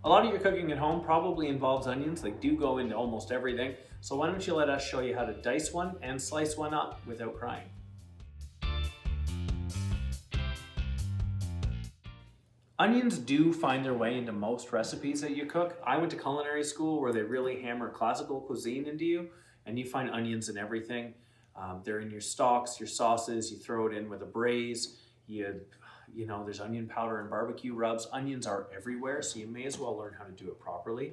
A lot of your cooking at home probably involves onions. They do go into almost everything. So why don't you let us show you how to dice one and slice one up without crying. Onions do find their way into most recipes that you cook. I went to culinary school where they really hammer classical cuisine into you, and you find onions in everything. They're in your stocks, your sauces, you throw it in with a braise, there's onion powder and barbecue rubs. Onions are everywhere, so you may as well learn how to do it properly.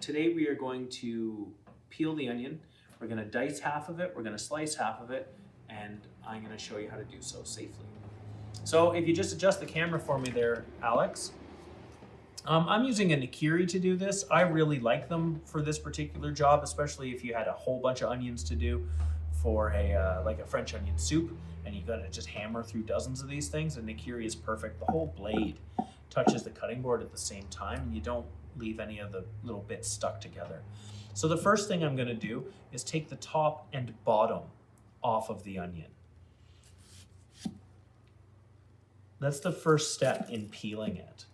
Today we are going to peel the onion. We're gonna dice half of it, we're gonna slice half of it, and I'm gonna show you how to do so safely. So if you just adjust the camera for me there, Alex. I'm using a Nakiri to do this. I really like them for this particular job, especially if you had a whole bunch of onions to do for like a French onion soup, and you gotta just hammer through dozens of these things. And Nakiri is perfect. The whole blade touches the cutting board at the same time, and you don't leave any of the little bits stuck together. So the first thing I'm gonna do is take the top and bottom off of the onion. That's the first step in peeling it.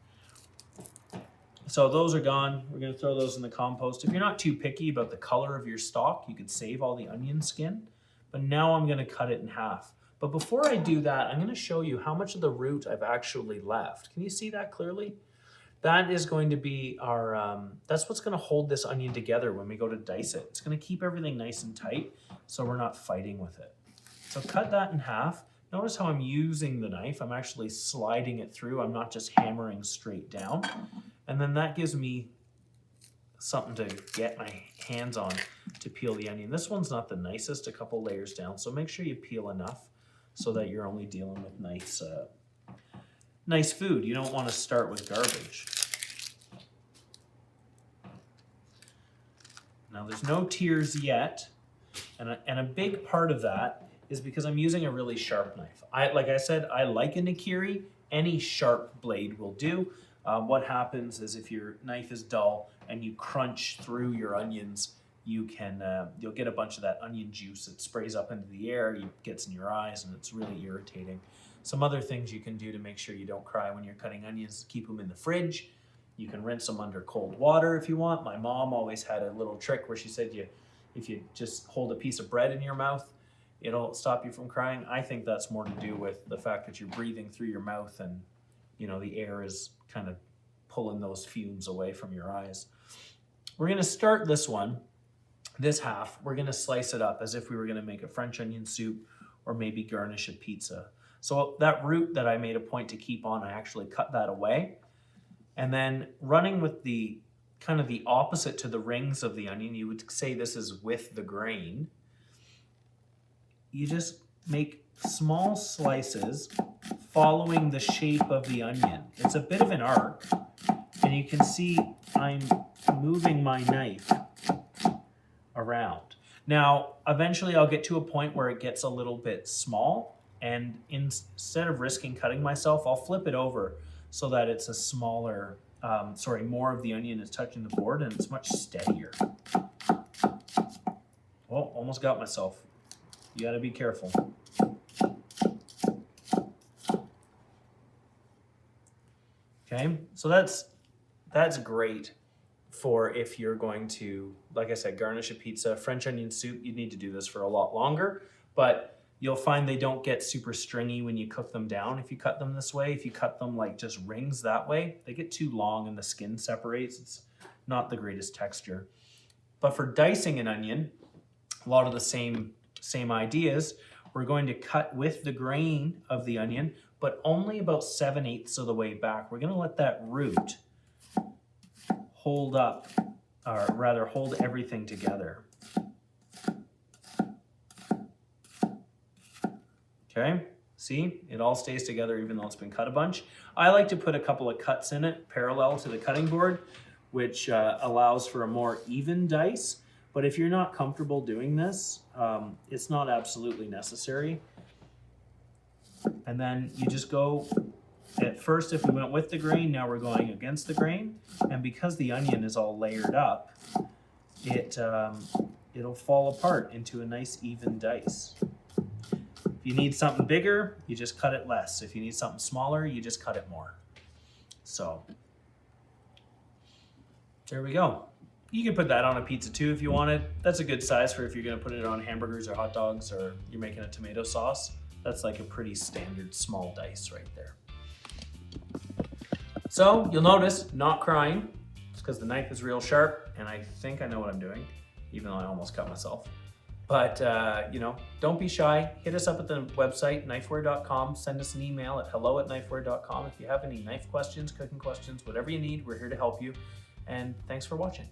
So those are gone. We're gonna throw those in the compost. If you're not too picky about the color of your stock, you could save all the onion skin. But now I'm gonna cut it in half. But before I do that, I'm gonna show you how much of the root I've actually left. Can you see that clearly? That is going to be our, that's what's gonna hold this onion together when we go to dice it. It's gonna keep everything nice and tight so we're not fighting with it. So cut that in half. Notice how I'm using the knife. I'm actually sliding it through. I'm not just hammering straight down. And then that gives me something to get my hands on to peel the onion. This one's not the nicest, a couple layers down, so make sure you peel enough so that you're only dealing with nice food. You don't want to start with garbage. Now there's no tears yet, and a big part of that is because I'm using a really sharp knife. Like I said, I like a Nakiri. Any sharp blade will do. What happens is if your knife is dull and you crunch through your onions, you'll get a bunch of that onion juice that sprays up into the air, it gets in your eyes, and it's really irritating. Some other things you can do to make sure you don't cry when you're cutting onions, keep them in the fridge. You can rinse them under cold water if you want. My mom always had a little trick where she said if you just hold a piece of bread in your mouth, it'll stop you from crying. I think that's more to do with the fact that you're breathing through your mouth and the air is kind of pulling those fumes away from your eyes. We're gonna start this half, we're gonna slice it up as if we were gonna make a French onion soup or maybe garnish a pizza. So that root that I made a point to keep on, I actually cut that away. And then running with the kind of the opposite to the rings of the onion, you would say this is with the grain. You just make small slices following the shape of the onion. It's a bit of an arc, and you can see I'm moving my knife around. Now, eventually I'll get to a point where it gets a little bit small, and instead of risking cutting myself, I'll flip it over so that it's a smaller, more of the onion is touching the board and it's much steadier. Oh, almost got myself. You gotta be careful. Okay, so that's great for if you're going to, like I said, garnish a pizza. French onion soup, you'd need to do this for a lot longer, but you'll find they don't get super stringy when you cook them down if you cut them this way. If you cut them like just rings that way, they get too long and the skin separates. It's not the greatest texture. But for dicing an onion, a lot of the same ideas. We're going to cut with the grain of the onion, but only about 7/8 of the way back. We're going to let that root hold up, or rather hold everything together. Okay, see, it all stays together even though it's been cut a bunch. I like to put a couple of cuts in it parallel to the cutting board, which allows for a more even dice. But if you're not comfortable doing this, it's not absolutely necessary. And then you just go, at first if we went with the grain, now we're going against the grain. And because the onion is all layered up, it'll fall apart into a nice even dice. If you need something bigger, you just cut it less. If you need something smaller, you just cut it more. So There we go. You can put that on a pizza too if you wanted. That's a good size for if you're gonna put it on hamburgers or hot dogs or you're making a tomato sauce. That's like a pretty standard small dice right there. So you'll notice, not crying. It's because the knife is real sharp and I think I know what I'm doing, even though I almost cut myself. But you know, don't be shy. Hit us up at the website, knifewear.com. Send us an email at hello@knifewear.com. If you have any knife questions, cooking questions, whatever you need, we're here to help you. And thanks for watching.